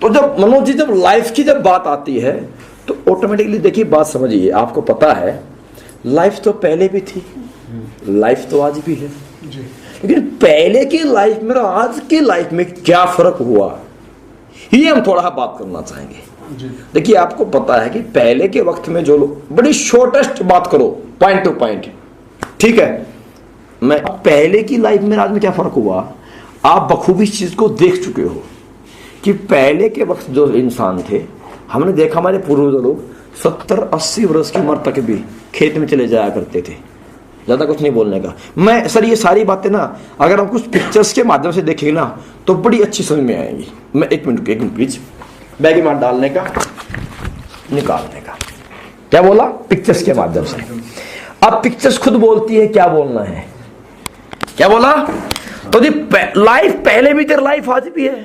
तो जब मनोज जी जब लाइफ की जब बात आती है तो ऑटोमेटिकली देखिए बात समझिए, आपको पता है लाइफ तो पहले भी थी, लाइफ तो आज भी है, लेकिन पहले की लाइफ में और आज की लाइफ में क्या फर्क हुआ ये हम थोड़ा बात करना चाहेंगे। देखिए आपको पता है कि पहले के वक्त में जो लोग, बड़ी शॉर्टेस्ट बात करो, पॉइंट टू पॉइंट, ठीक है, मैं पहले की लाइफ में आज में क्या फर्क हुआ आप बखूबी इस चीज को देख चुके हो कि पहले के वक्त जो इंसान थे, हमने देखा हमारे पूर्वज लोग 70-80 वर्ष की उम्र तक भी खेत में चले जाया करते थे। ज्यादा कुछ नहीं बोलने का, मैं सर ये सारी बातें ना अगर हम कुछ पिक्चर्स के माध्यम से देखेंगे ना तो बड़ी अच्छी समझ में आएंगी। मैं एक मिनट प्लीज, बैग में डालने का, निकालने का, क्या बोला, पिक्चर्स के माध्यम से। अब पिक्चर्स खुद बोलती है क्या बोलना है, क्या बोला, तो जी लाइफ पहले भी तेरी लाइफ आज भी है,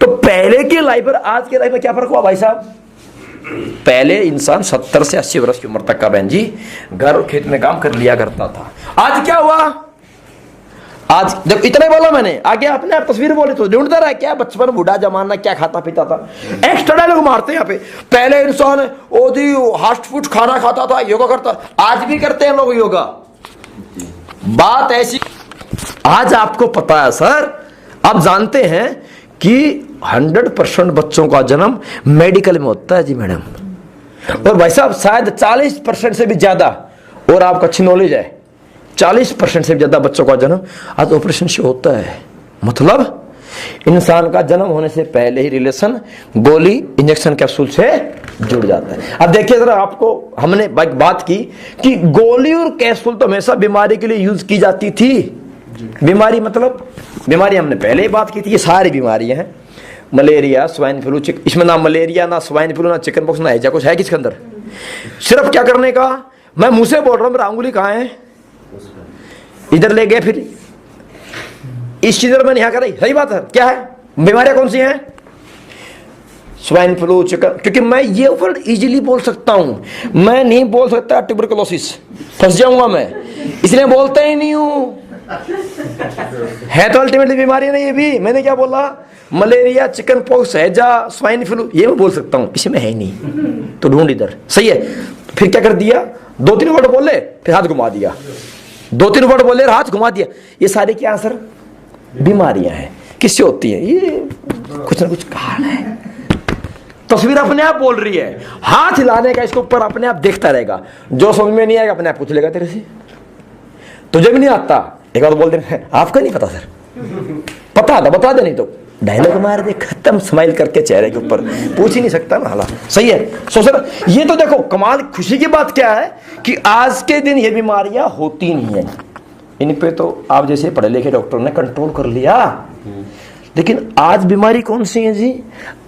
तो पहले की लाइफ और आज की लाइफ में क्या फर्क हुआ भाई साहब। पहले इंसान 70 से 80 वर्ष की उम्र तक का बहन जी घर और खेत में काम कर लिया करता था। आज क्या हुआ, आज जब इतने बोला मैंने, आगे अपने आप तस्वीर बोले तो ढूंढता रहा क्या बचपन बूढ़ा जमाना क्या खाता पीता था, एक्स्ट्रा डायलॉग मारते हैं यहाँ पे। पहले इंसान ओ जी फास्ट फूड खाना खाता था, योगा करता, आज भी करते हैं लोग योगा। बात ऐसी, आज आपको पता है सर, आप जानते हैं कि 100% बच्चों का जन्म मेडिकल में होता है जी मैडम, और भाई साहब शायद 40% से भी ज्यादा, और आपको अच्छी नॉलेज है 40% से भी ज्यादा बच्चों का जन्म आज ऑपरेशन से होता है। मतलब इंसान का जन्म होने से पहले ही रिलेशन गोली इंजेक्शन कैप्सूल से जुड़ जाता है। अब देखिए जरा, आपको हमने बात की कि गोली और कैप्सूल तो हमेशा बीमारी के लिए यूज की जाती थी। बीमारी मतलब बीमारी हमने पहले ही बात की थी, ये सारी बीमारियां हैं, मलेरिया, स्वाइन फ्लू, इसमें ना मलेरिया ना स्वाइन फ्लू ना चिकन पॉक्स ना हैजा कुछ है किसके अंदर। सिर्फ क्या करने का, मैं मुंह से बोल रहा हूं, मेरा अंगुली कहां है, इधर ले गए, फिर इस चीज में यहाँ कर रही, सही बात है, क्या है बीमारियां कौन सी हैं, स्वाइन फ्लू, चिकन, क्योंकि मैं ये वर्ड इजीली बोल सकता हूं, मैं नहीं बोल सकता ट्यूबरकुलोसिस, फंस जाऊंगा मैं, इसलिए बोलता ही नहीं हूं। है तो अल्टीमेटली बीमारी नहीं, ये भी मैंने क्या बोला, मलेरिया, चिकन पॉक्स, हैजा, स्वाइन फ्लू, ये मैं बोल सकता हूं, इसमें है ही नहीं, तो ढूंढ इधर, सही है। फिर क्या कर दिया, 2-3 वर्ड बोले फिर हाथ घुमा दिया, 2-3 वर्ड बोले हाथ घुमा दिया, ये सारे क्या सर बीमारियां हैं। किससे होती है ये, कुछ ना कुछ कारण है। तस्वीर अपने आप बोल रही है, हाथ हिलाने का इसके ऊपर अपने आप देखता रहेगा, जो समझ में नहीं आएगा अपने आप पूछ लेगा तेरे से, तुझे भी नहीं आता, एक बार बोल दे आपका नहीं पता सर, पता था बता दे, नहीं तो डायलॉग मार दे, खत्म, स्माइल करके चेहरे के ऊपर, पूछ ही नहीं सकता ना, हाला सही है। सो सर ये तो देखो कमाल खुशी की बात क्या है कि आज के दिन ये बीमारियां होती नहीं है, इन पे तो आप जैसे पढ़े लिखे डॉक्टर ने कंट्रोल कर लिया। लेकिन आज बीमारी कौन सी है जी,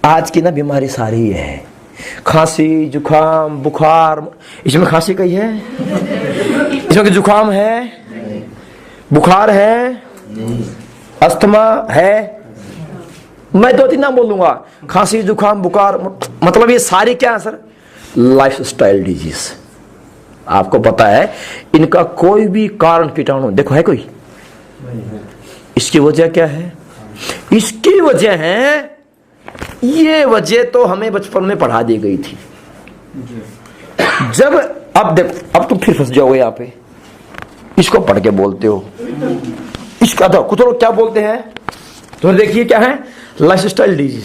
आज की ना बीमारी सारी है, खांसी, जुकाम, बुखार, इसमें खांसी कही है, इसमें जुकाम है, बुखार है, अस्थमा है, मैं 2-3 नाम बोलूंगा, खांसी, जुकाम, बुखार, मतलब ये सारी क्या है सर, लाइफ स्टाइल डिजीज। आपको पता है इनका कोई भी कारण कीटाणु देखो है कोई, इसकी वजह क्या है, इसकी वजह है, ये वजह तो हमें बचपन में पढ़ा दी गई थी। जब अब देखो, अब तुम फिर फंस जाओगे यहाँ पे, इसको पढ़ के बोलते हो, इसका तो कुछ लोग क्या बोलते हैं, तो देखिए क्या है, लाइफ स्टाइल डिजीज,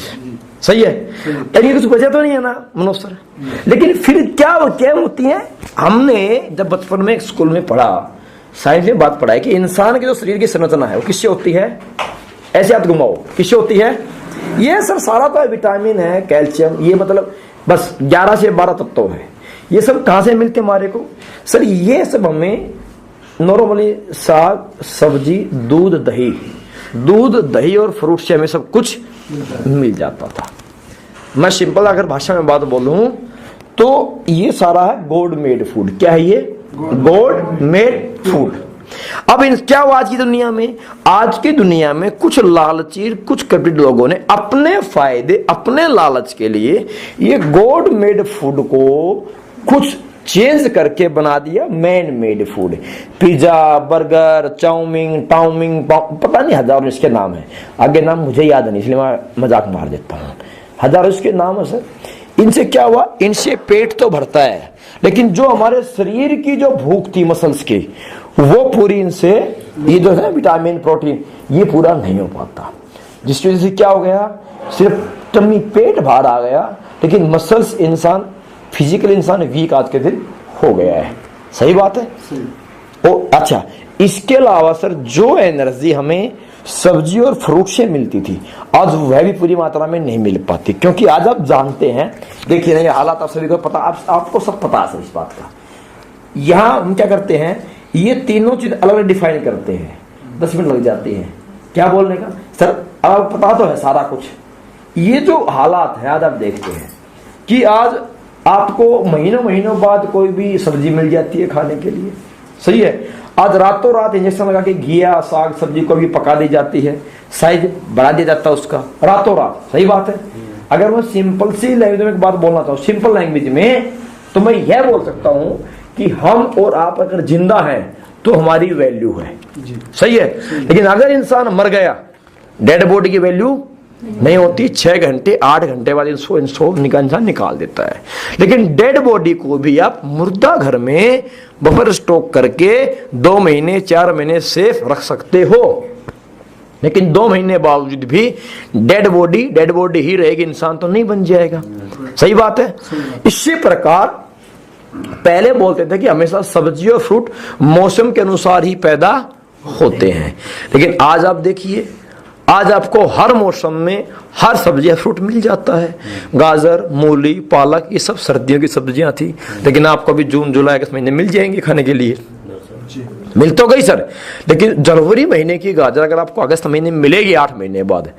सही है, लेकिन कुछ वजह तो नहीं है ना मनोज सर। लेकिन फिर क्या होती है, हमने जब बचपन में स्कूल में पढ़ा, साइंस में बात पढ़ा है कि इंसान के जो शरीर की संरचना है वो किससे होती है, ऐसे हाथ घुमाओ, किससे होती है, ये सर सारा तो विटामिन है, कैल्शियम, ये मतलब बस 11 से 12 तत्व है, ये सब कहां से मिलते हमारे को सर, ये सब हमें नॉर्मली साग सब्जी दूध दही और फ्रूट से हमें सब कुछ मिल जाता था। मैं सिंपल अगर भाषा में बात बोलूं तो ये सारा है गॉड मेड फूड। क्या है ये, गॉड मेड फूड। अब क्या हुआ आज की दुनिया में कुछ लालची, कुछ कपट लोगों ने अपने फायदे, अपने लालच के लिए ये गॉड मेड फूड को कुछ चेंज करके बना दिया man made food. Pizza, burger, chow mein, पता नहीं हजारों इसके नाम है, आगे नाम मुझे याद नहीं, इसलिए मैं मजाक मार देता हूँ। हजारों इसके नाम है सर। इनसे क्या हुआ, इनसे पेट तो भरता है, लेकिन जो हमारे शरीर की जो भूख थी मसल्स की, वो पूरी इनसे, ये जो है विटामिन प्रोटीन, ये पूरा नहीं हो पाता, जिसकी वजह से क्या हो गया, सिर्फ टम्मी पेट बाहर आ गया, लेकिन मसल्स इंसान, फिजिकल इंसान वीक आज के दिन हो गया है। सही बात है। ओ अच्छा, इसके अलावा सर जो एनर्जी हमें सब्जी और फ्रूट से मिलती थी, आज वह भी पूरी मात्रा में नहीं मिल पाती, क्योंकि आज आप जानते हैं, देखिए ना ये हालात आप सभी को पता, आपको सब पता है सर इस बात का। यहां हम क्या करते हैं, ये तीनों चीज अलग अलग डिफाइन करते हैं, 10 मिनट लग जाती हैं क्या बोलने का सर, अब पता तो है सारा कुछ। ये जो हालात है आज आप देखते हैं कि आज आपको महीनों महीनों बाद कोई भी सब्जी मिल जाती है खाने के लिए, सही है। आज रातों रात इंजेक्शन लगा के घिया साग सब्जी को भी पका दी जाती है, साइज बढ़ा दिया जाता है उसका रातों रात। सही बात है। अगर मैं सिंपल सी लैंग्वेज में एक बात बोलना चाहूँ, सिंपल लैंग्वेज में, तो मैं यह बोल सकता हूँ कि हम और आप अगर जिंदा हैं तो हमारी वैल्यू है, सही है। लेकिन अगर इंसान मर गया, डेड बॉडी की वैल्यू नहीं होती, 6 घंटे 8 घंटे बाद इसको इंसान निकाल देता है। लेकिन डेड बॉडी को भी आप मुर्दा घर में बफर स्टॉक करके 2 महीने 4 महीने सेफ रख सकते हो, लेकिन 2 महीने बावजूद भी डेड बॉडी ही रहेगी, इंसान तो नहीं बन जाएगा। सही बात है। इसी प्रकार पहले बोलते थे कि हमेशा सब्जी और फ्रूट मौसम के अनुसार ही पैदा होते हैं, लेकिन आज आप देखिए, आज आपको हर मौसम में हर सब्जी फ्रूट मिल जाता है। गाजर, मूली, पालक, ये सब सर्दियों की सब्जियां थी, लेकिन आपको अभी जून जुलाई अगस्त महीने मिल जाएंगी खाने के लिए। मिल तो गई सर, लेकिन जनवरी महीने की गाजर अगर आपको अगस्त महीने में मिलेगी 8 महीने बाद,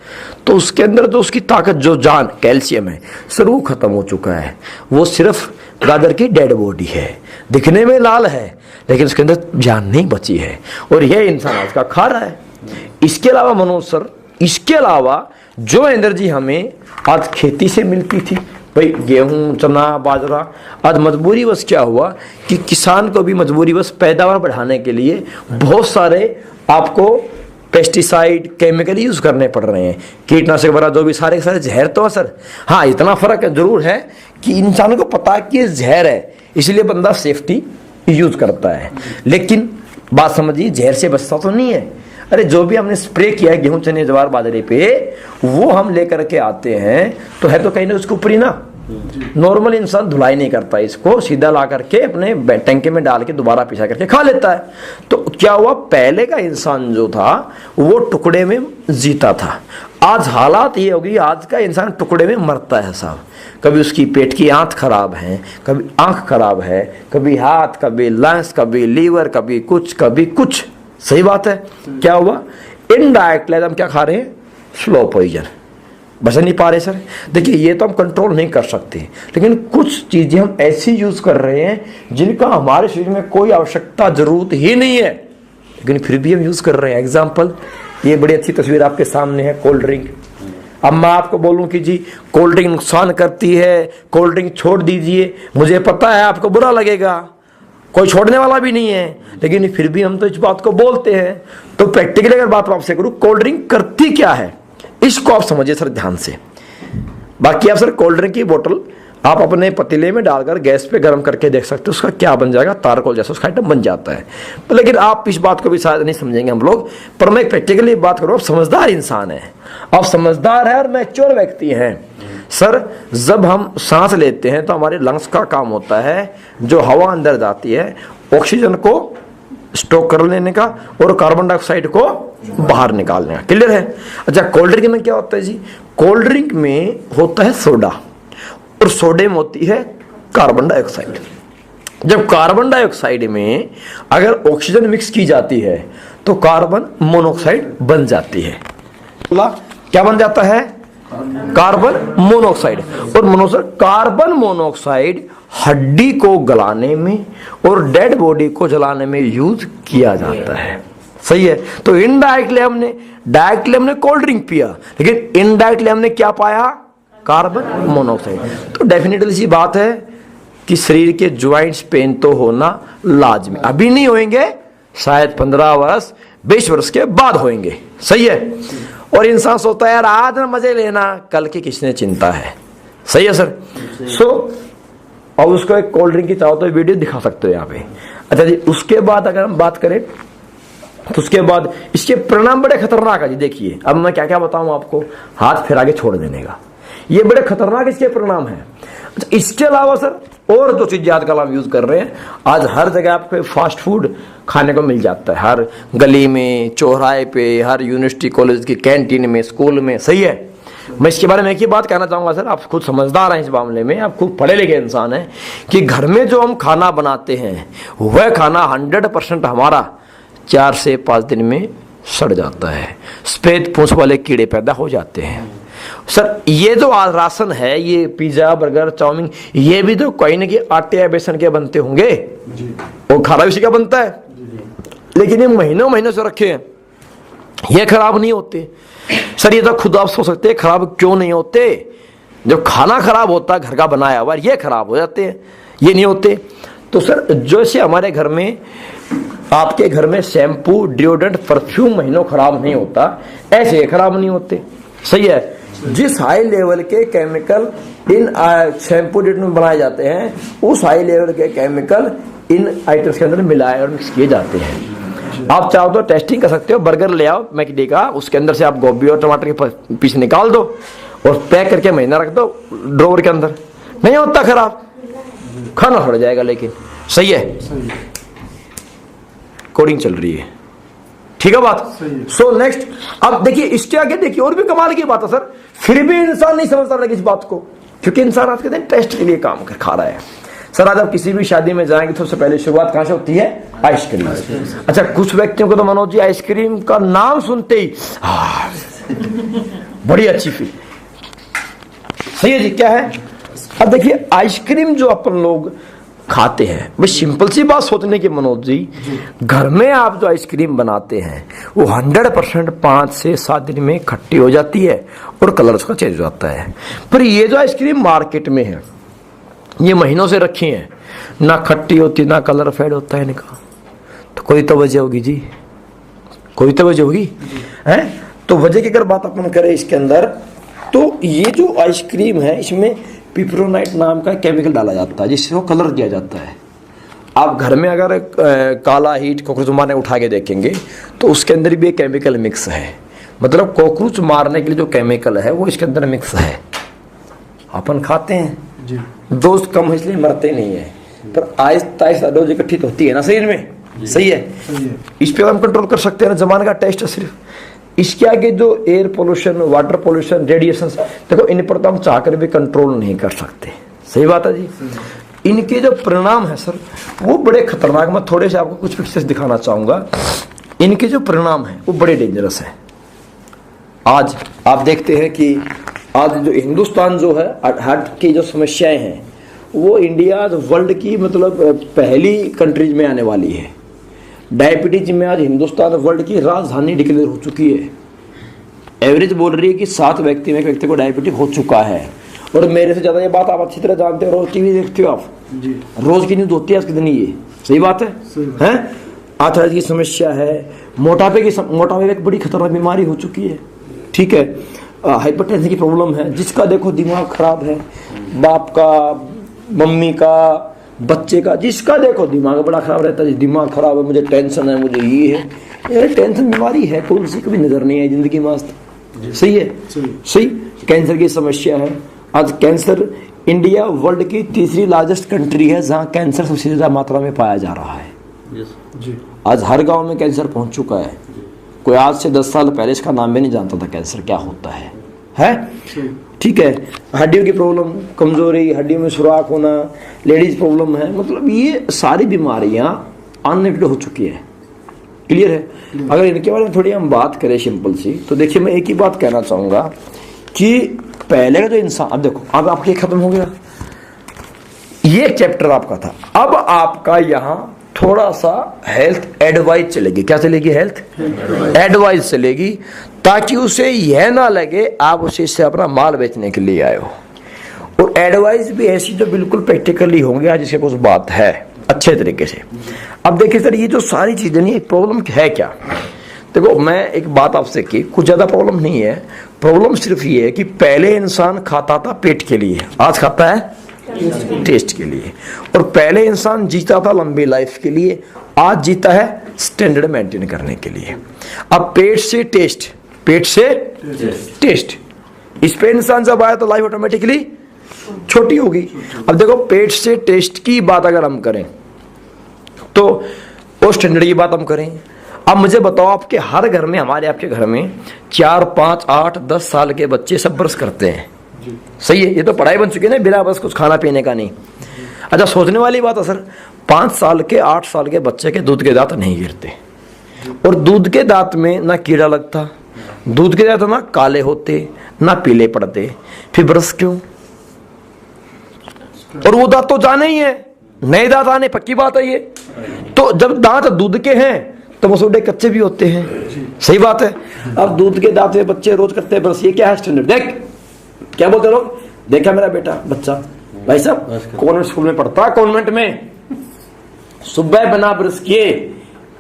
तो उसके अंदर तो उसकी ताकत, जो जान कैल्शियम है सर, वो खत्म हो चुका है। वो सिर्फ गाजर की डेड बॉडी है, दिखने में लाल है, लेकिन उसके अंदर जान नहीं बची है, और यह इंसान आज का खा रहा है। इसके अलावा मनोज सर, इसके अलावा जो एनर्जी हमें आज खेती से मिलती थी, भाई गेहूं, चना, बाजरा, आज मजबूरी बस क्या हुआ कि किसान को भी मजबूरी बस पैदावार बढ़ाने के लिए बहुत सारे आपको पेस्टिसाइड, केमिकल यूज करने पड़ रहे हैं, कीटनाशक वगैरह, जो भी सारे जहर तो है सर। हाँ, इतना फर्क जरूर है कि इंसान को पता है कि ये जहर है, इसलिए बंदा सेफ्टी यूज करता है, लेकिन बात समझिए, जहर से बचता तो नहीं है। अरे जो भी हमने स्प्रे किया है गेहूं, चने, ज्वार, बाजरे पे, वो हम लेकर के आते हैं, तो है तो कहीं ना उसके ऊपर ही ना। नॉर्मल इंसान धुलाई नहीं करता, इसको सीधा ला करके अपने टंके में डाल के दोबारा पिसा करके खा लेता है। तो क्या हुआ, पहले का इंसान जो था वो टुकड़े में जीता था। आज हालात ये होगी, आज का इंसान टुकड़े में मरता है साहब। कभी उसकी पेट की आंत खराब है, कभी आंख खराब है, कभी हाथ, कभी लंग्स, कभी लीवर, कभी कुछ। सही बात है। क्या हुआ, इनडायरेक्टली हम क्या खा रहे हैं, स्लो पॉइजन, बच नहीं पा रहे सर। देखिए, ये तो हम कंट्रोल नहीं कर सकते, लेकिन कुछ चीजें हम ऐसी यूज कर रहे हैं जिनका हमारे शरीर में कोई आवश्यकता, जरूरत ही नहीं है, लेकिन फिर भी हम यूज कर रहे हैं। एग्जाम्पल, ये बड़ी अच्छी तस्वीर आपके सामने है, कोल्ड ड्रिंक। अब मैं आपको बोलूं कि जी कोल्ड ड्रिंक नुकसान करती है, कोल्ड ड्रिंक छोड़ दीजिए, मुझे पता है आपको बुरा लगेगा, कोई छोड़ने वाला भी नहीं है, लेकिन फिर भी हम तो इस बात को बोलते हैं। तो प्रैक्टिकली अगर बात आपसे करूं, कोल्ड ड्रिंक करती क्या है, इसको आप समझिए सर ध्यान से। बाकी आप सर कोल्ड ड्रिंक की बोतल आप अपने पतीले में डालकर गैस पे गर्म करके देख सकते हो, उसका क्या बन जाएगा, तारकोल जैसा उसका आइटम बन जाता है। तो लेकिन आप इस बात को भी शायद नहीं समझेंगे हम लोग, पर मैं प्रैक्टिकली बात करूँ, आप समझदार इंसान है, आप समझदार है और मैच्योर व्यक्ति हैं सर। जब हम सांस लेते हैं तो हमारे लंग्स का काम होता है, जो हवा अंदर जाती है ऑक्सीजन को स्टॉक कर लेने का और कार्बन डाइऑक्साइड को बाहर निकालने का। क्लियर है। अच्छा, कोल्ड ड्रिंक में क्या होता है जी, कोल्ड ड्रिंक में होता है सोडा, और सोडे में होती है कार्बन डाइऑक्साइड। जब कार्बन डाइऑक्साइड में अगर ऑक्सीजन मिक्स की जाती है तो कार्बन मोनोऑक्साइड बन जाती है। क्या बन जाता है, कार्बन मोनोऑक्साइड। और कार्बन मोनोऑक्साइड हड्डी को गलाने में और डेड बॉडी को जलाने में यूज किया जाता है। सही है। तो इनडायरेक्टली हमने कोल्ड ड्रिंक पिया, लेकिन इनडायरेक्टली हमने क्या पाया, कार्बन मोनोऑक्साइड। तो डेफिनेटली सी बात है कि शरीर के ज्वाइंट्स पेन तो होना लाजमी, अभी नहीं होंगे, शायद 15 वर्ष 20 वर्ष के बाद होंगे। सही है। और इंसान सोचता है यार आज ना मजे लेना, कल की किसने चिंता है। सही है सर। सो और उसको एक कोल्ड ड्रिंक की चाहो तो वीडियो दिखा सकते हो यहाँ पे। अच्छा जी, उसके बाद अगर हम बात करें तो उसके बाद इसके परिणाम बड़े खतरनाक है जी। देखिए अब मैं क्या क्या बताऊं आपको, हाथ फिर आगे छोड़ देने का, ये बड़े खतरनाक इसके परिणाम है। अच्छा, इसके अलावा सर और दो चीजें आजकल हम यूज कर रहे हैं। आज हर जगह आपको फास्ट फूड खाने को मिल जाता है, हर गली में, चौराहे पे, हर यूनिवर्सिटी कॉलेज की कैंटीन में, स्कूल में। सही है। मैं इसके बारे में एक ही बात कहना चाहूंगा सर, आप खुद समझदार हैं इस मामले में, आप खुद पढ़े लिखे इंसान हैं, कि घर में जो हम खाना बनाते हैं वह खाना 100% हमारा 4 से 5 दिन में सड़ जाता है, सफेद पूंछ वाले कीड़े पैदा हो जाते हैं। सर ये जो राशन है, ये पिज्जा, बर्गर, चाउमीन, ये भी तो कोई न कोई आटे या बेसन के बनते होंगे और खाना उसी का बनता है, लेकिन ये महीनों महीनों से रखे हैं, ये खराब नहीं होते। सर ये तो खुद आप सोच सकते हैं खराब क्यों नहीं होते। जो खाना खराब होता है घर का बनाया हुआ, ये खराब हो जाते हैं, ये नहीं होते। तो सर जैसे हमारे घर में, आपके घर में शैम्पू, डिओड्रेंट, परफ्यूम महीनों खराब नहीं होता, ऐसे ये खराब नहीं होते। सही है। जिस हाई लेवल के केमिकल इन शैम्पू डिओड्रेंट में बनाए जाते हैं, उस हाई लेवल के केमिकल इन आइटम्स के अंदर मिलाए और मिक्स किए जाते हैं। आप चाहो तो टेस्टिंग कर सकते हो, बर्गर ले आओ मैकडी का, उसके अंदर से आप गोभी और टमाटर के पीस निकाल दो और पैक करके महीना रख दो ड्रॉवर के अंदर, नहीं होता खराब, खाना सड़ जाएगा लेकिन। सही है। कोडिंग चल रही है, ठीक है बात। सो नेक्स्ट, अब देखिए इसके आगे देखिए और भी कमाल की बात है सर, फिर भी इंसान नहीं समझता लगे इस बात को, क्योंकि इंसान आज के दिन टेस्ट के लिए काम कर खा रहा है। सर आज आप किसी भी शादी में जाएंगे तो सबसे पहले शुरुआत कहां से होती है? आइसक्रीम। अच्छा कुछ व्यक्तियों को तो मनोज जी आइसक्रीम का नाम सुनते ही बड़ी अच्छी फील। सही है जी। क्या है? अब देखिए आइसक्रीम जो अपन लोग खाते हैं, बस सिंपल सी बात सोचने की मनोज जी, घर में आप जो आइसक्रीम बनाते हैं वो 100% 5 से 7 दिन में खट्टी हो जाती है और कलर उसका चेंज हो जाता है। पर ये जो आइसक्रीम मार्केट में है, ये महीनों से रखी हैं, ना खट्टी होती ना कलर फेड होता है इनका, तो कोई तो वजह होगी जी, कोई तो वजह होगी है। तो वजह की अगर बात अपन करें इसके अंदर, तो ये जो आइसक्रीम है इसमें पिपरोनाइट नाम का केमिकल डाला जाता है जिससे वो कलर दिया जाता है। आप घर में अगर काला हीट कॉकरोच मारने उठा के देखेंगे तो उसके अंदर भी एक केमिकल मिक्स है, मतलब कॉकरोच मारने के लिए जो केमिकल है वो इसके अंदर मिक्स है। अपन खाते हैं जी, डोज कम है इसलिए मरते नहीं है, पर आहिस्ता आहिस्ता डोज इकट्ठी तो होती है ना शरीर में। सही है। इस पे हम कंट्रोल कर सकते हैं ना, जमाने का टेस्ट है सिर्फ। इसके आगे जो air pollution, water pollution, radiation, देखो इन पर तो हम चाहकर भी कंट्रोल नहीं कर सकते। सही बात है जी। इनके जो परिणाम है सर वो बड़े खतरनाक, मैं थोड़े से आपको कुछ पिक्चर्स दिखाना चाहूंगा। इनके जो परिणाम है वो बड़े डेंजरस है। आज आप देखते हैं कि आज जो हिंदुस्तान जो है हार्ट की जो समस्याएं हैं वो इंडिया वर्ल्ड की मतलब पहली कंट्रीज में आने वाली है। डायबिटीज में आज हिंदुस्तान वर्ल्ड की राजधानी डिक्लेयर हो चुकी है। एवरेज बोल रही है कि 7 व्यक्ति में एक व्यक्ति को डायबिटीज हो चुका है। और मेरे से ज्यादा ये बात आप अच्छी तरह जानते हो, रोज टीवी देखते हो आप जी, रोज की न्यूज होती है आज के दिन ये। सही बात है। आर्थराइटिस की समस्या है, मोटापे एक बड़ी खतरनाक बीमारी हो चुकी है। ठीक है। हाइपरटेंशन की प्रॉब्लम है, जिसका देखो दिमाग खराब है, बाप का, मम्मी का, बच्चे का, जिसका देखो दिमाग बड़ा खराब रहता है। दिमाग खराब है, मुझे टेंशन है, मुझे ये है, ये टेंशन बीमारी है, कौन सी कभी नजर नहीं आई जिंदगी में आज तक। सही है। सही। कैंसर की समस्या है। आज कैंसर, इंडिया वर्ल्ड की 3री लार्जेस्ट कंट्री है जहां कैंसर सबसे ज्यादा मात्रा में पाया जा रहा है। आज हर गांव में कैंसर पहुंच चुका है। कोई आज से 10 साल पहले इसका नाम भी नहीं जानता था कैंसर क्या होता है? ठीक है। हड्डियों की प्रॉब्लम, कमजोरी, हड्डियों में सुराख होना, लेडीज प्रॉब्लम है, मतलब ये सारी बीमारियां अनलिमिटेड हो चुकी है। क्लियर है। अगर इनके बारे में थोड़ी हम बात करें सिंपल सी, तो देखिए मैं एक ही बात कहना चाहूंगा कि पहले का जो इंसान, अब देखो अब आपके खत्म हो गया, ये चैप्टर आपका था। अब आपका यहाँ थोड़ा सा हेल्थ एडवाइस चलेगी। क्या चलेगी? हेल्थ एडवाइस चलेगी, ताकि उसे यह ना लगे आप उसे से अपना माल बेचने के लिए आए हो। और एडवाइस भी ऐसी जो बिल्कुल प्रैक्टिकली होंगे, आज इसके कुछ बात है अच्छे तरीके से। अब देखिए सर, ये जो सारी चीजें नहीं, प्रॉब्लम है क्या? देखो मैं एक बात आपसे की, कुछ ज़्यादा प्रॉब्लम नहीं है। प्रॉब्लम सिर्फ ये है कि पहले इंसान खाता था पेट के लिए, आज खाता है टेस्ट के लिए। और पहले इंसान जीता था लंबी लाइफ के लिए, आज जीता है स्टैंडर्ड मेंटेन करने के लिए। अब पेट से टेस्ट, पेट से टेस्ट, इस पे इंसान जब आया तो लाइफ ऑटोमेटिकली छोटी होगी। अब देखो पेट से टेस्ट की बात अगर हम करें तो वो स्टैंडर्ड की बात हम करें। अब मुझे बताओ, आपके हर घर में, हमारे आपके घर में 4, 5, 8, 10 साल के बच्चे सब ब्रश करते हैं, सही है? ये तो पढ़ाई बन चुकी है ना, बिना बस कुछ खाना पीने का नहीं। अच्छा, सोचने वाली बात है सर, 5 साल के 8 साल के बच्चे के दूध के दांत नहीं गिरते, और दूध के दांत में ना कीड़ा लगता, दूध के दांत ना काले होते ना पीले पड़ते, फिर ब्रश क्यों? और वो दांत तो जाने ही है, नए दांत आने पक्की बात है ये। तो जब दांत दूध के हैं तो वो थोड़े कच्चे भी होते हैं, सही बात है। अब दूध के दांत में बच्चे रोज करते हैं ब्रश, ये क्या है स्टैंडर्ड? देख क्या बोलते लोग, देखा मेरा बेटा बच्चा, भाई साहब कॉन्वेंट स्कूल में पढ़ता, कॉन्वेंट में सुबह बिना ब्रश किए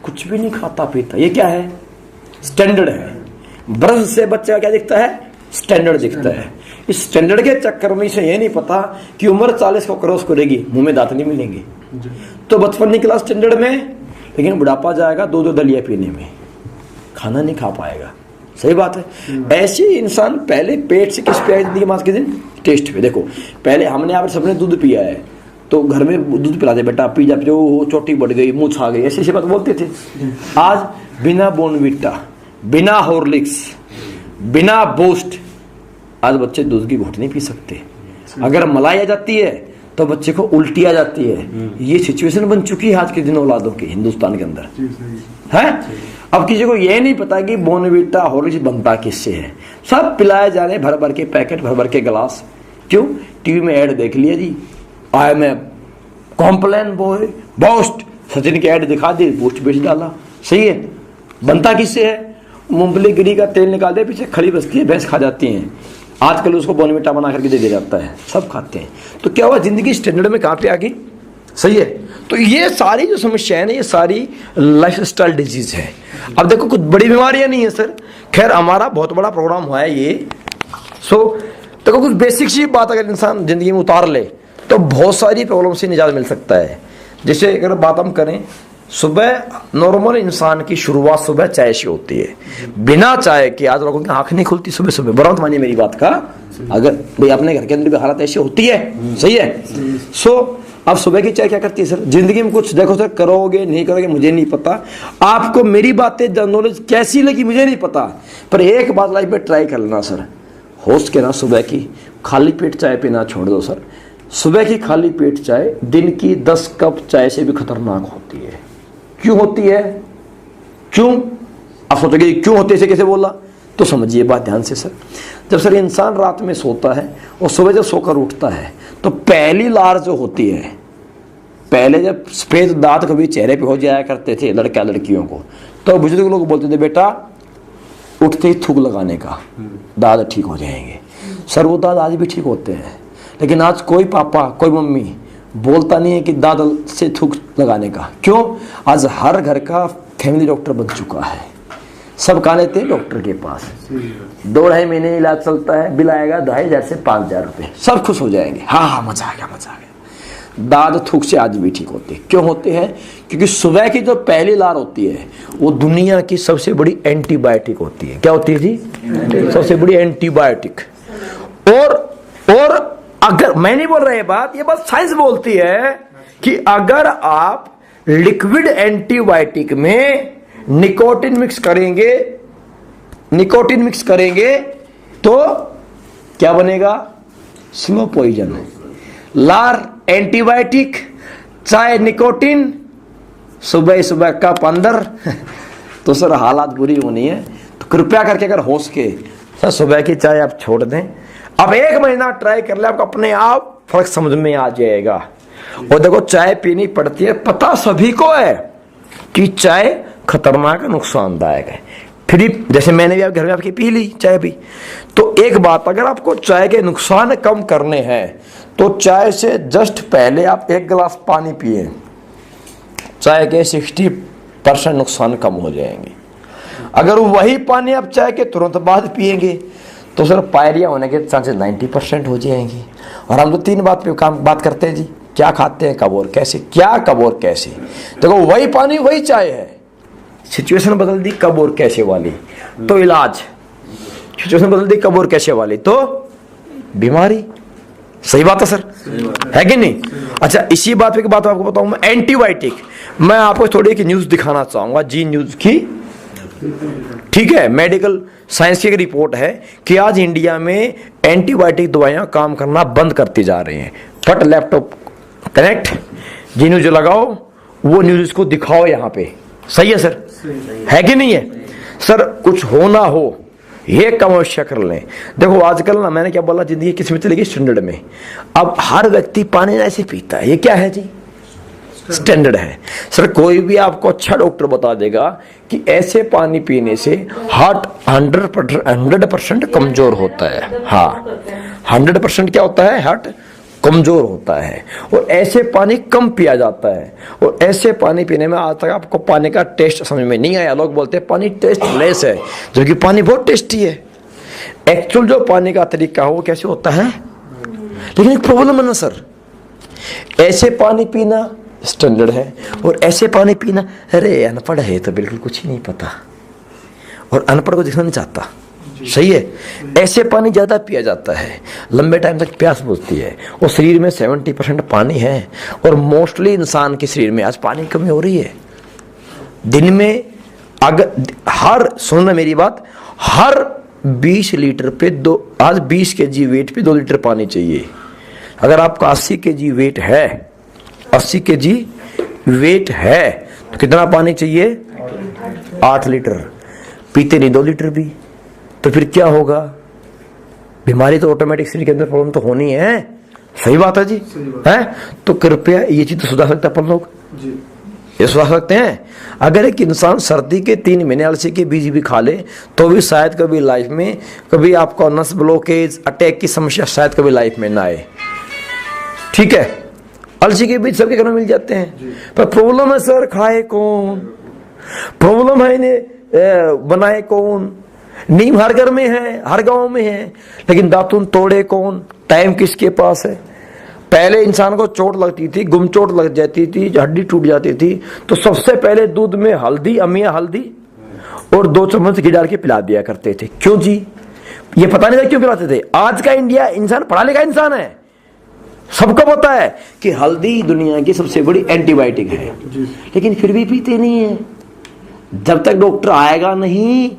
कुछ भी नहीं खाता पीता, ये क्या है? स्टैंडर्ड है। ब्रश से बच्चा क्या दिखता है? स्टैंडर्ड दिखता है। इस स्टैंडर्ड के चक्कर में इसे ये नहीं पता कि उम्र 40 को क्रॉस करेगी, मुंह में दांत नहीं मिलेंगे। तो बचपन निकला स्टैंडर्ड में, लेकिन बुढ़ापा जाएगा दूध और दलिया पीने में, खाना नहीं खा पाएगा, सही बात है। ऐसे इंसान पहले पेट से किस पे आए जिंदगी मास के दिन? टेस्ट पे। देखो पहले हमने आप सबने दूध पिया है तो घर में दूध पिलाते, बेटा पी जा, जो चोटी बढ़ गई, मुंह छा गई, ऐसी ऐसी बात बोलते थे। आज बिना बोर्नविटा, बिना हॉर्लिक्स, बिना बूस्ट, आज बच्चे दूध की घूंट नहीं पी सकते। अगर मलाई आ जाती है तो बच्चे को उल्टी आ जाती है। ये सिचुएशन बन चुकी है आज के दिन औलादों की हिंदुस्तान के अंदर, है। अब किसी को ये नहीं पता कि बोर्नविटा हॉर्लिक्स बनता किससे है। सब पिलाए जा रहे भर भर के पैकेट, भर भर के गिलास। क्यों? टीवी में ऐड देख लिया जी, I am a Complan boy, Boost, Sachin की ऐड दिखा दी, बूस्ट बेच डाला, सही है। बनता किससे है? मूंगफली गिरी का तेल निकाल दे, पीछे खड़ी बसती है, भैंस खा जाती हैं। आजकल उसको बोर्नविटा बना करके दे दिया जाता है, सब खाते हैं। तो क्या हुआ, जिंदगी स्टैंडर्ड में कहां पे आ गई, सही है। तो ये सारी जो समस्या है ना, ये सारी लाइफस्टाइल डिजीज है। अब देखो कुछ बड़ी बीमारियां नहीं है सर, खैर हमारा बहुत बड़ा प्रोग्राम हुआ है ये। देखो कुछ बेसिक सी बात अगर इंसान जिंदगी में उतार ले तो बहुत सारी प्रॉब्लम से निजात मिल सकता है। जैसे अगर बात हम करें, सुबह नॉर्मल इंसान की शुरुआत सुबह चाय से होती है। बिना चाय के आज लोगों की आंख नहीं खुलती सुबह सुबह, बराबर मानिए मेरी बात का। अगर भाई अपने घर के अंदर भी हालत ऐसी होती है, सही है। अब सुबह की चाय क्या करती है सर? जिंदगी में कुछ देखो सर, करोगे नहीं करोगे मुझे नहीं पता, आपको मेरी बातें नॉलेज कैसी लगी मुझे नहीं पता, पर एक बात लाइफ में ट्राई कर लेना सर, होश के ना सुबह की खाली पेट चाय पीना छोड़ दो सर। सुबह की खाली पेट चाय दिन की 10 कप चाय से भी खतरनाक होती है। क्यों होती है? क्यों? आप सोचोगे क्यों होती है, इसे कैसे बोला? तो समझिए बात ध्यान से सर। जब सर इंसान रात में सोता है और सुबह जब सोकर उठता है तो पहली लार जो होती है, पहले जब सफेद दांत कभी चेहरे पे हो जाया करते थे लड़का लड़कियों को, तो बुजुर्ग लोग बोलते थे बेटा उठते ही थूक लगाने का, दांत ठीक हो जाएंगे। सर वो दांत आज भी ठीक होते हैं, लेकिन आज कोई पापा कोई मम्मी बोलता नहीं है कि दांत से थूक लगाने का। क्यों? आज हर घर का फैमिली डॉक्टर बन चुका है, सब कहा लेते हैं डॉक्टर के पास। 2-2.5 महीने इलाज चलता है, बिल आएगा 2,500 से 5,000 रुपए, सब खुश हो जाएंगे, हाँ मजा आ गया मजा आ गया। दांत थूक से आज भी ठीक होते हैं। क्यों होते हैं? क्योंकि सुबह की जो पहली लार होती है वो दुनिया की सबसे बड़ी एंटीबायोटिक होती है। क्या होती है जी? सबसे बड़ी एंटीबायोटिक। और अगर मैं नहीं बोल रहा ये बात साइंस बोलती है कि अगर आप लिक्विड एंटीबायोटिक में निकोटिन मिक्स करेंगे तो क्या बनेगा? Slow poison. लार एंटीबायोटिक, चाय निकोटिन, सुबह कप अंदर तो सर हालात बुरी होनी है। तो कृपया करके अगर हो सके सर सुबह की चाय आप छोड़ दें। अब 1 महीना ट्राई कर ले, आपको अपने आप फर्क समझ में आ जाएगा। और देखो चाय पीनी पड़ती है, पता सभी को है कि चाय खतरनाक नुकसानदायक है, फिर जैसे मैंने भी आप घर में आपकी पी ली चाय भी। तो एक बात, अगर आपको चाय के नुकसान कम करने हैं तो चाय से जस्ट पहले आप 1 गिलास पानी पिए, चाय के 60% नुकसान कम हो जाएंगे। अगर वही पानी आप चाय के तुरंत बाद पिएंगे तो सर पायरिया होने के चांसेस 90% हो जाएंगे। और हम तो 3 बात पे बात करते हैं जी, क्या खाते हैं, कब और कैसे, क्या कब और कैसे। देखो वही पानी वही चाय है, सिचुएशन बदल दी कब और कैसे वाली तो इलाज, सिचुएशन बदल दी कब और कैसे वाली तो बीमारी। सही बात है सर, है कि नहीं? अच्छा, इसी बात पे की बात आपको बताऊं मैं, एंटीबायोटिक। मैं आपको थोड़ी एक न्यूज दिखाना चाहूंगा, जी न्यूज की, ठीक है, मेडिकल साइंस की एक रिपोर्ट है कि आज इंडिया में एंटीबायोटिक दवाइयां काम करना बंद करती जा रही हैं। फट लैपटॉप कनेक्ट, जी न्यूज लगाओ, वो न्यूज को दिखाओ यहाँ पे। सही है सर, है कि नहीं है सर? कुछ हो ना हो ये कम अवश्य कर लें। देखो आजकल ना, मैंने क्या बोला, जिंदगी किस में चलेगी, स्टैंडर्ड में। अब हर व्यक्ति पानी ऐसे पीता है, ये क्या है जी? स्टैंडर्ड है सर। कोई भी आपको अच्छा डॉक्टर बता देगा कि ऐसे पानी पीने से हार्ट 100% कमजोर होता है। हाँ, 100% क्या होता है? हार्ट कमजोर होता है। और ऐसे पानी कम पिया जाता है, और ऐसे पानी पीने में आज तक आपको पानी का टेस्ट समझ में नहीं आया। लोग बोलते हैं पानी टेस्टलेस है, जबकि पानी बहुत टेस्टी है। एक्चुअल जो पानी का तरीका हो वो कैसे होता है, लेकिन एक प्रॉब्लम है ना सर, ऐसे पानी पीना स्टैंडर्ड है और ऐसे पानी पीना, अरे अनपढ़ है तो बिल्कुल कुछ ही नहीं पता, और अनपढ़ को दिखना नहीं चाहता। सही है, ऐसे पानी ज्यादा पिया जाता है, लंबे टाइम तक प्यास बुझती है, और शरीर में 70% पानी है। और मोस्टली इंसान के शरीर में आज पानी की कमी हो रही है। दिन में अगर सुनना मेरी बात, हर 20 लीटर पे आज 20 kg वेट पे 2 लीटर पानी चाहिए। अगर आपका 80 kg वेट है, 80 kg वेट है, तो कितना पानी चाहिए? 8 लीटर। पीते नहीं 2 लीटर भी, तो फिर क्या होगा? बीमारी तो ऑटोमेटिक शरीर के अंदर प्रॉब्लम तो होनी है। सही बात है जी, है? तो कृपया ये चीज तो सुधार सकते हैं अपन लोग जी, ये सुधार सकते हैं। अगर एक इंसान सर्दी के 3 महीने अलसी के बीज भी खा ले तो भी शायद कभी लाइफ में, कभी आपको नस ब्लॉकेज, अटैक की समस्या शायद कभी लाइफ में ना आए। ठीक है, अलसी के बीज सबके घर में मिल जाते हैं, पर प्रॉब्लम है सर, खाए कौन? प्रॉब्लम है इन्हें बनाए कौन? नीम हर घर में है, हर गांव में है, लेकिन दातुन तोड़े कौन? टाइम किसके पास है? पहले इंसान को चोट लगती थी, गुम चोट लग जाती थी, हड्डी टूट जाती थी, तो सबसे पहले दूध में हल्दी, अमिया हल्दी और 2 चम्मच घी डाल के पिला दिया करते थे। क्यों जी? ये पता नहीं था क्यों पिलाते थे। आज का इंडिया इंसान पढ़ा लिखा इंसान है, सबको पता है कि हल्दी दुनिया की सबसे बड़ी एंटीबायोटिक है, लेकिन फिर भी पीते नहीं है। जब तक डॉक्टर आएगा नहीं,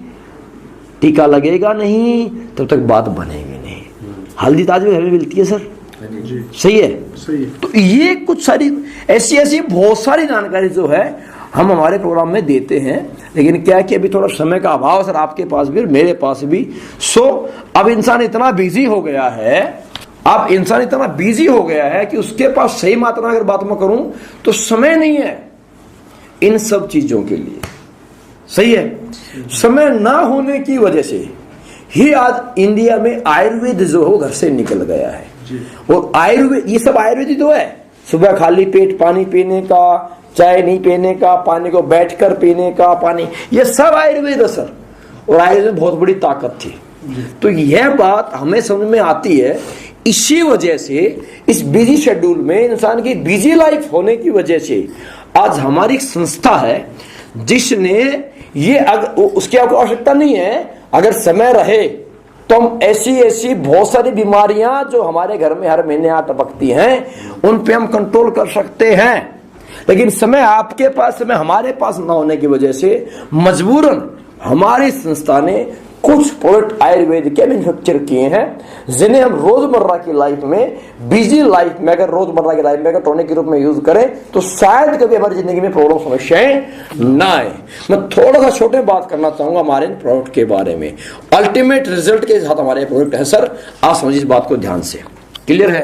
टीका लगेगा नहीं, तब तक बात बनेगी नहीं। हल्दी ताज में घर में मिलती है सर, सही है? सही है। तो ये कुछ सारी ऐसी बहुत सारी जानकारी जो है हम हमारे प्रोग्राम में देते हैं, लेकिन क्या कि अभी थोड़ा समय का अभाव सर, आपके पास भी और मेरे पास भी। अब इंसान इतना बिजी हो गया है, अब इंसान इतना बिजी हो गया है कि उसके पास सही मात्रा अगर बात में करूं तो समय नहीं है इन सब चीजों के लिए। सही है, समय ना होने की वजह से ही आज इंडिया में आयुर्वेद जो हो घर से निकल गया है। और आयुर्वेद, ये सब आयुर्वेद तो है, सुबह खाली पेट पानी पीने का, चाय नहीं पीने का, पानी को बैठकर पीने का, पानी, ये सब आयुर्वेद है सर। और आयुर्वेद में बहुत बड़ी ताकत थी। तो यह बात हमें समझ में आती है। इसी वजह से इस बिजी शेड्यूल में, इंसान की बिजी लाइफ होने की वजह से आज हमारी संस्था है जिसने ये, उसकी आपको आवश्यकता नहीं है, अगर समय रहे तो हम ऐसी बहुत सारी बीमारियां जो हमारे घर में हर महीने आ टपकती हैं उन पे हम कंट्रोल कर सकते हैं। लेकिन समय आपके पास, समय हमारे पास ना होने की वजह से मजबूरन हमारी संस्था ने कुछ प्रोडक्ट आयुर्वेद के मैन्युफैक्चर किए हैं जिन्हें हम रोजमर्रा की लाइफ में, बिजी लाइफ में, अगर रोजमर्रा की लाइफ में अगर टॉनिक के रूप में यूज करें तो शायद कभी हमारी जिंदगी में प्रॉब्लम, समस्याएं ना आए। मैं थोड़ा सा छोटे बात करना चाहूंगा हमारे प्रोडक्ट के बारे में। अल्टीमेट रिजल्ट के साथ हमारे प्रोडक्ट है सर, आप समझिए इस बात को ध्यान से। क्लियर है?